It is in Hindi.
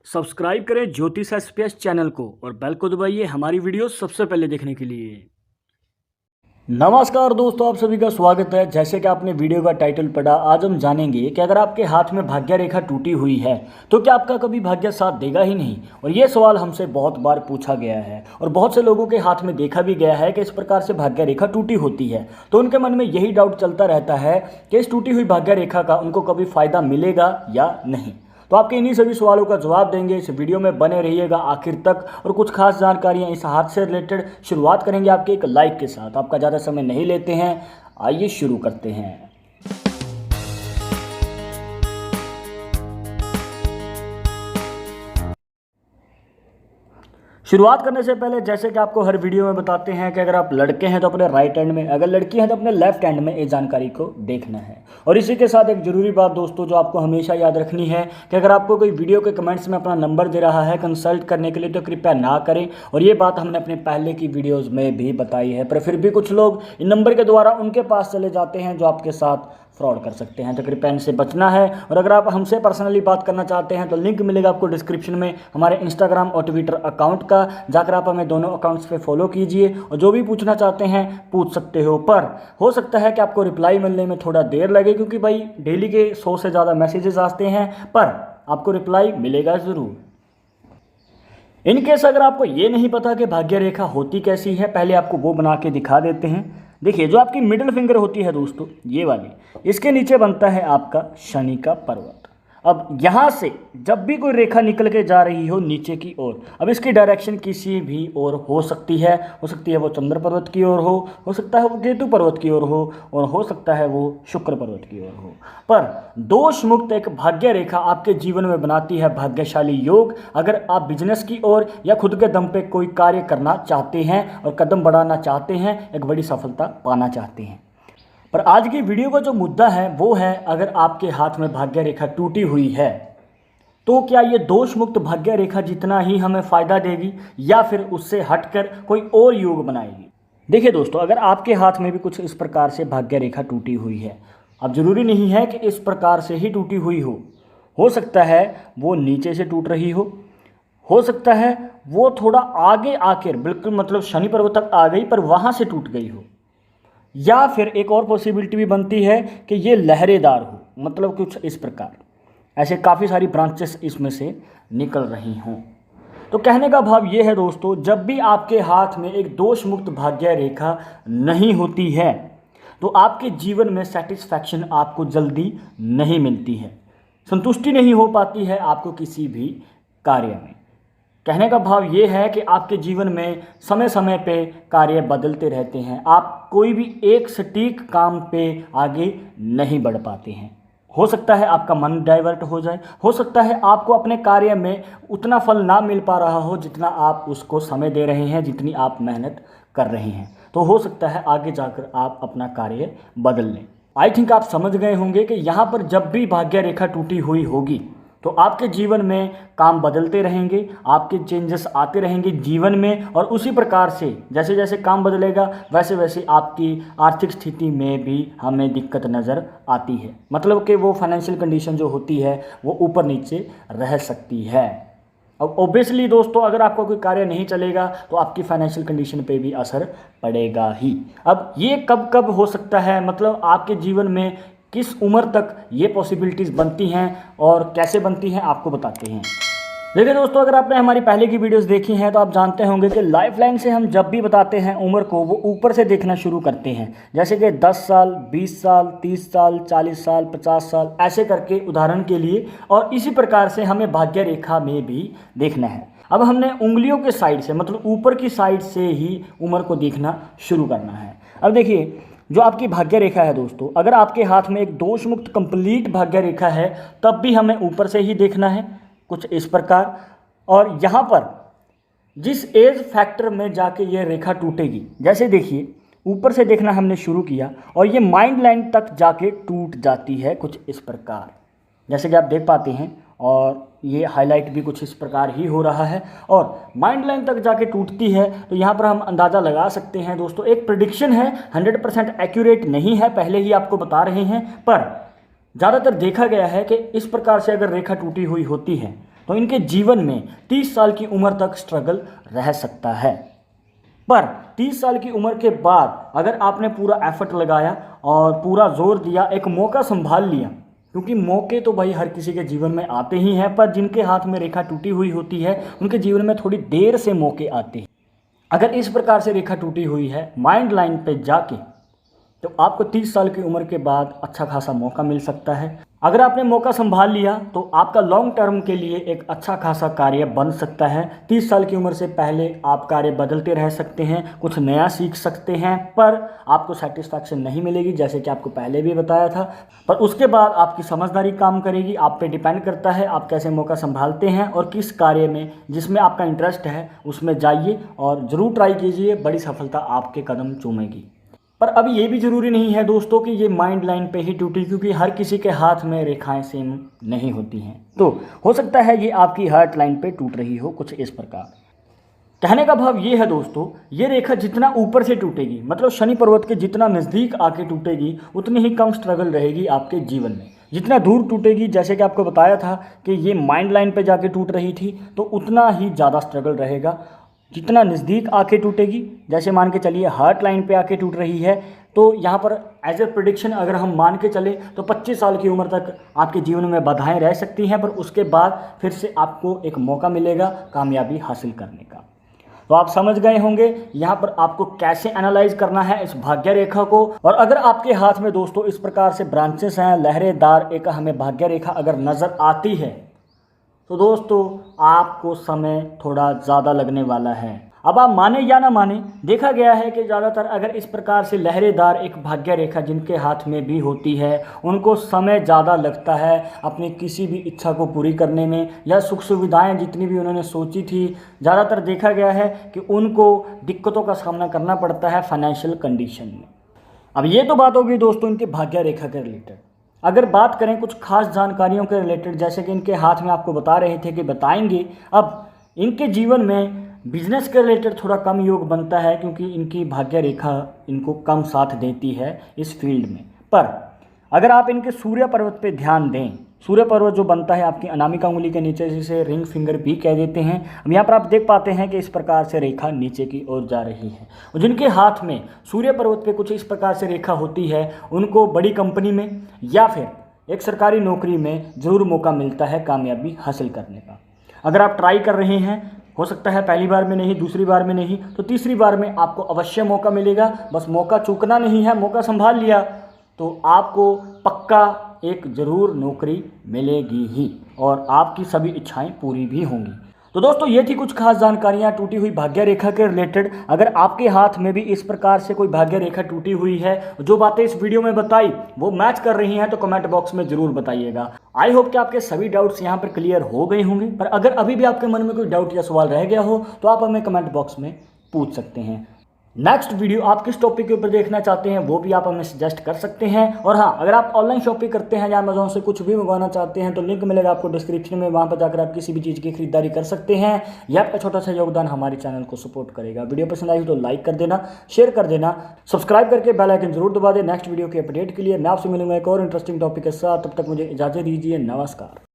सब्सक्राइब करें ज्योतिष एसपीएस चैनल को और बेल को दबाइए हमारी वीडियो सबसे पहले देखने के लिए। नमस्कार दोस्तों, आप सभी का स्वागत है। जैसे कि आपने वीडियो का टाइटल पढ़ा, आज हम जानेंगे कि अगर आपके हाथ में भाग्य रेखा टूटी हुई है तो क्या आपका कभी भाग्य साथ देगा ही नहीं। और ये सवाल हमसे बहुत बार पूछा गया है और बहुत से लोगों के हाथ में देखा भी गया है कि इस प्रकार से भाग्य रेखा टूटी होती है, तो उनके मन में यही डाउट चलता रहता है कि इस टूटी हुई भाग्य रेखा का उनको कभी फायदा मिलेगा या नहीं। तो आपके इन्हीं सभी सवालों का जवाब देंगे। इस वीडियो में बने रहिएगा आखिर तक और कुछ खास जानकारियां इस हाथ से रिलेटेड शुरुआत करेंगे आपके एक लाइक के साथ। आपका ज़्यादा समय नहीं लेते हैं, आइए शुरू करते हैं। शुरुआत करने से पहले जैसे कि आपको हर वीडियो में बताते हैं कि अगर आप लड़के हैं तो अपने राइट हैंड में, अगर लड़की हैं तो अपने लेफ्ट हैंड में ये जानकारी को देखना है। और इसी के साथ एक ज़रूरी बात दोस्तों जो आपको हमेशा याद रखनी है कि अगर आपको कोई वीडियो के कमेंट्स में अपना नंबर दे रहा है कंसल्ट करने के लिए तो कृपया ना करें। और ये बात हमने अपने पहले की वीडियोज़ में भी बताई है, पर फिर भी कुछ लोग इन नंबर के द्वारा उनके पास चले जाते हैं जो आपके साथ फ्रॉड कर सकते हैं, तो कृपया इनसे बचना है। और अगर आप हमसे पर्सनली बात करना चाहते हैं तो लिंक मिलेगा आपको डिस्क्रिप्शन में हमारे इंस्टाग्राम और ट्विटर अकाउंट का, जाकर आप हमें दोनों अकाउंट्स पे फॉलो कीजिए और जो भी पूछना चाहते हैं पूछ सकते हो। पर हो सकता है कि आपको रिप्लाई मिलने में थोड़ा देर लगे क्योंकि भाई डेली के 100 से ज़्यादा मैसेजेस आते हैं, पर आपको रिप्लाई मिलेगा ज़रूर। इनकेस अगर आपको ये नहीं पता कि भाग्य रेखा होती कैसी है, पहले आपको वो बना के दिखा देते हैं। देखिए, जो आपकी मिडिल फिंगर होती है दोस्तों, ये वाली, इसके नीचे बनता है आपका शनि का पर्वत। अब यहाँ से जब भी कोई रेखा निकल के जा रही हो नीचे की ओर, अब इसकी डायरेक्शन किसी भी ओर हो सकती है वो चंद्र पर्वत की ओर हो सकता है वो केतु पर्वत की ओर हो, और हो सकता है वो शुक्र पर्वत की ओर हो। पर दोष मुक्त एक भाग्य रेखा आपके जीवन में बनाती है भाग्यशाली योग। अगर आप बिजनेस की ओर या खुद के दम पे कोई कार्य करना चाहते हैं और कदम बढ़ाना चाहते हैं, एक बड़ी सफलता पाना चाहते हैं। पर आज की वीडियो का जो मुद्दा है वो है, अगर आपके हाथ में भाग्य रेखा टूटी हुई है तो क्या ये दोष मुक्त भाग्य रेखा जितना ही हमें फायदा देगी या फिर उससे हटकर कोई और योग बनाएगी। देखिए दोस्तों, अगर आपके हाथ में भी कुछ इस प्रकार से भाग्य रेखा टूटी हुई है, अब जरूरी नहीं है कि इस प्रकार से ही टूटी हुई हो सकता है वो नीचे से टूट रही हो सकता है वो थोड़ा आगे आकर बिल्कुल मतलब शनि पर्वत तक आ गई पर वहाँ से टूट गई हो, या फिर एक और पॉसिबिलिटी भी बनती है कि ये लहरेदार हो, मतलब कुछ इस प्रकार। ऐसे काफ़ी सारी ब्रांचेस इसमें से निकल रही हों। तो कहने का भाव ये है दोस्तों, जब भी आपके हाथ में एक दोष मुक्त भाग्य रेखा नहीं होती है तो आपके जीवन में सेटिस्फैक्शन आपको जल्दी नहीं मिलती है, संतुष्टि नहीं हो पाती है आपको किसी भी कार्य में। कहने का भाव ये है कि आपके जीवन में समय समय पे कार्य बदलते रहते हैं, आप कोई भी एक सटीक काम पे आगे नहीं बढ़ पाते हैं। हो सकता है आपका मन डाइवर्ट हो जाए, हो सकता है आपको अपने कार्य में उतना फल ना मिल पा रहा हो जितना आप उसको समय दे रहे हैं, जितनी आप मेहनत कर रहे हैं। तो हो सकता है आगे जाकर आप अपना कार्य बदल लें। आई थिंक आप समझ गए होंगे कि यहाँ पर जब भी भाग्य रेखा टूटी हुई होगी तो आपके जीवन में काम बदलते रहेंगे, आपके चेंजेस आते रहेंगे जीवन में, और उसी प्रकार से जैसे जैसे काम बदलेगा वैसे वैसे आपकी आर्थिक स्थिति में भी हमें दिक्कत नज़र आती है। मतलब कि वो फाइनेंशियल कंडीशन जो होती है वो ऊपर नीचे रह सकती है। अब ऑब्वियसली दोस्तों, अगर आपका कोई कार्य नहीं चलेगा तो आपकी फाइनेंशियल कंडीशन पे भी असर पड़ेगा ही। अब ये कब कब हो सकता है, मतलब आपके जीवन में किस उम्र तक ये पॉसिबिलिटीज़ बनती हैं और कैसे बनती हैं, आपको बताते हैं। देखिए दोस्तों, अगर आपने हमारी पहले की वीडियोस देखी हैं तो आप जानते होंगे कि लाइफ लाइन से हम जब भी बताते हैं उम्र को, वो ऊपर से देखना शुरू करते हैं। जैसे कि 10 साल, 20 साल, 30 साल, 40 साल, 50 साल, ऐसे करके उदाहरण के लिए। और इसी प्रकार से हमें भाग्य रेखा में भी देखना है। अब हमने उंगलियों के साइड से, मतलब ऊपर की साइड से ही उम्र को देखना शुरू करना है। अब देखिए, जो आपकी भाग्य रेखा है दोस्तों, अगर आपके हाथ में एक दोष मुक्त कंप्लीट भाग्य रेखा है तब भी हमें ऊपर से ही देखना है, कुछ इस प्रकार। और यहाँ पर जिस एज फैक्टर में जाके ये रेखा टूटेगी, जैसे देखिए ऊपर से देखना हमने शुरू किया और ये माइंड लाइन तक जाके टूट जाती है कुछ इस प्रकार, जैसे कि आप देख पाते हैं। और ये हाईलाइट भी कुछ इस प्रकार ही हो रहा है और माइंड लाइन तक जाके टूटती है। तो यहाँ पर हम अंदाज़ा लगा सकते हैं दोस्तों, एक प्रिडिक्शन है, 100% एक्यूरेट नहीं है, पहले ही आपको बता रहे हैं, पर ज़्यादातर देखा गया है कि इस प्रकार से अगर रेखा टूटी हुई होती है तो इनके जीवन में 30 साल की उम्र तक स्ट्रगल रह सकता है। पर 30 साल की उम्र के बाद अगर आपने पूरा एफर्ट लगाया और पूरा जोर दिया, एक मौका संभाल लिया, क्योंकि मौके तो भाई हर किसी के जीवन में आते ही हैं, पर जिनके हाथ में रेखा टूटी हुई होती है उनके जीवन में थोड़ी देर से मौके आते हैं। अगर इस प्रकार से रेखा टूटी हुई है माइंड लाइन पे जाके, तो आपको 30 साल की उम्र के बाद अच्छा खासा मौका मिल सकता है। अगर आपने मौका संभाल लिया तो आपका लॉन्ग टर्म के लिए एक अच्छा खासा कार्य बन सकता है। 30 साल की उम्र से पहले आप कार्य बदलते रह सकते हैं, कुछ नया सीख सकते हैं, पर आपको सेटिस्फैक्शन नहीं मिलेगी, जैसे कि आपको पहले भी बताया था। पर उसके बाद आपकी समझदारी काम करेगी। आप पे डिपेंड करता है आप कैसे मौका संभालते हैं और किस कार्य में जिसमें आपका इंटरेस्ट है उसमें जाइए और ज़रूर ट्राई कीजिए, बड़ी सफलता आपके कदम चूमेगी। पर अब ये भी ज़रूरी नहीं है दोस्तों कि ये माइंड लाइन पे ही टूटी, क्योंकि हर किसी के हाथ में रेखाएं सेम नहीं होती हैं। तो हो सकता है ये आपकी हार्ट लाइन पे टूट रही हो कुछ इस प्रकार। कहने का भाव ये है दोस्तों, ये रेखा जितना ऊपर से टूटेगी, मतलब शनि पर्वत के जितना नज़दीक आके टूटेगी, उतनी ही कम स्ट्रगल रहेगी आपके जीवन में। जितना दूर टूटेगी, जैसे कि आपको बताया था कि ये माइंड लाइन पे जाके टूट रही थी, तो उतना ही ज़्यादा स्ट्रगल रहेगा। जितना नज़दीक आके टूटेगी, जैसे मान के चलिए हार्ट लाइन पे आके टूट रही है, तो यहाँ पर एज ए प्रिडिक्शन अगर हम मान के चले तो 25 साल की उम्र तक आपके जीवन में बाधाएं रह सकती हैं, पर उसके बाद फिर से आपको एक मौका मिलेगा कामयाबी हासिल करने का। तो आप समझ गए होंगे यहाँ पर आपको कैसे एनालाइज करना है इस भाग्य रेखा को। और अगर आपके हाथ में दोस्तों इस प्रकार से ब्रांचेस हैं, लहरेदार एक हमें भाग्य रेखा अगर नज़र आती है, तो दोस्तों आपको समय थोड़ा ज़्यादा लगने वाला है। अब आप माने या ना माने, देखा गया है कि ज़्यादातर अगर इस प्रकार से लहरेदार एक भाग्य रेखा जिनके हाथ में भी होती है, उनको समय ज़्यादा लगता है अपनी किसी भी इच्छा को पूरी करने में, या सुख सुविधाएं जितनी भी उन्होंने सोची थी, ज़्यादातर देखा गया है कि उनको दिक्कतों का सामना करना पड़ता है फाइनेंशियल कंडीशन में। अब ये तो बात होगी दोस्तों इनके भाग्य रेखा के रिलेटेड। अगर बात करें कुछ खास जानकारियों के रिलेटेड, जैसे कि इनके हाथ में आपको बता रहे थे कि बताएंगे, अब इनके जीवन में बिजनेस के रिलेटेड थोड़ा कम योग बनता है, क्योंकि इनकी भाग्य रेखा इनको कम साथ देती है इस फील्ड में। पर अगर आप इनके सूर्य पर्वत पे ध्यान दें, सूर्य पर्वत जो बनता है आपकी अनामिका उंगली के नीचे, जिसे रिंग फिंगर भी कह देते हैं, अब यहाँ पर आप देख पाते हैं कि इस प्रकार से रेखा नीचे की ओर जा रही है। और जिनके हाथ में सूर्य पर्वत पे कुछ इस प्रकार से रेखा होती है, उनको बड़ी कंपनी में या फिर एक सरकारी नौकरी में ज़रूर मौका मिलता है कामयाबी हासिल करने का। अगर आप ट्राई कर रहे हैं, हो सकता है पहली बार में नहीं, दूसरी बार में नहीं, तो तीसरी बार में आपको अवश्य मौका मिलेगा। बस मौका चूकना नहीं है, मौका संभाल लिया तो आपको पक्का एक ज़रूर नौकरी मिलेगी ही, और आपकी सभी इच्छाएं पूरी भी होंगी। तो दोस्तों ये थी कुछ खास जानकारियां टूटी हुई भाग्य रेखा के रिलेटेड। अगर आपके हाथ में भी इस प्रकार से कोई भाग्य रेखा टूटी हुई है, जो बातें इस वीडियो में बताई वो मैच कर रही हैं, तो कमेंट बॉक्स में ज़रूर बताइएगा। आई होप कि आपके सभी डाउट्स यहाँ पर क्लियर हो गए होंगे। पर अगर अभी भी आपके मन में कोई डाउट या सवाल रह गया हो तो आप हमें कमेंट बॉक्स में पूछ सकते हैं। नेक्स्ट वीडियो आप किस टॉपिक के ऊपर देखना चाहते हैं वो भी आप हमें सजेस्ट कर सकते हैं। और हाँ, अगर आप ऑनलाइन शॉपिंग करते हैं या अमेजोन से कुछ भी मंगवाना चाहते हैं तो लिंक मिलेगा आपको डिस्क्रिप्शन में, वहाँ पर जाकर आप किसी भी चीज़ की खरीदारी कर सकते हैं। यह आपका छोटा सा योगदान हमारे चैनल को सपोर्ट करेगा। वीडियो पसंद आई तो लाइक कर देना, शेयर कर देना, सब्सक्राइब करके बेल आइकन जरूर दबा दें नेक्स्ट वीडियो के अपडेट के लिए। मैं आपसे मिलूंगा एक और इंटरेस्टिंग टॉपिक के साथ, तब तक मुझे इजाज़त दीजिए। नमस्कार।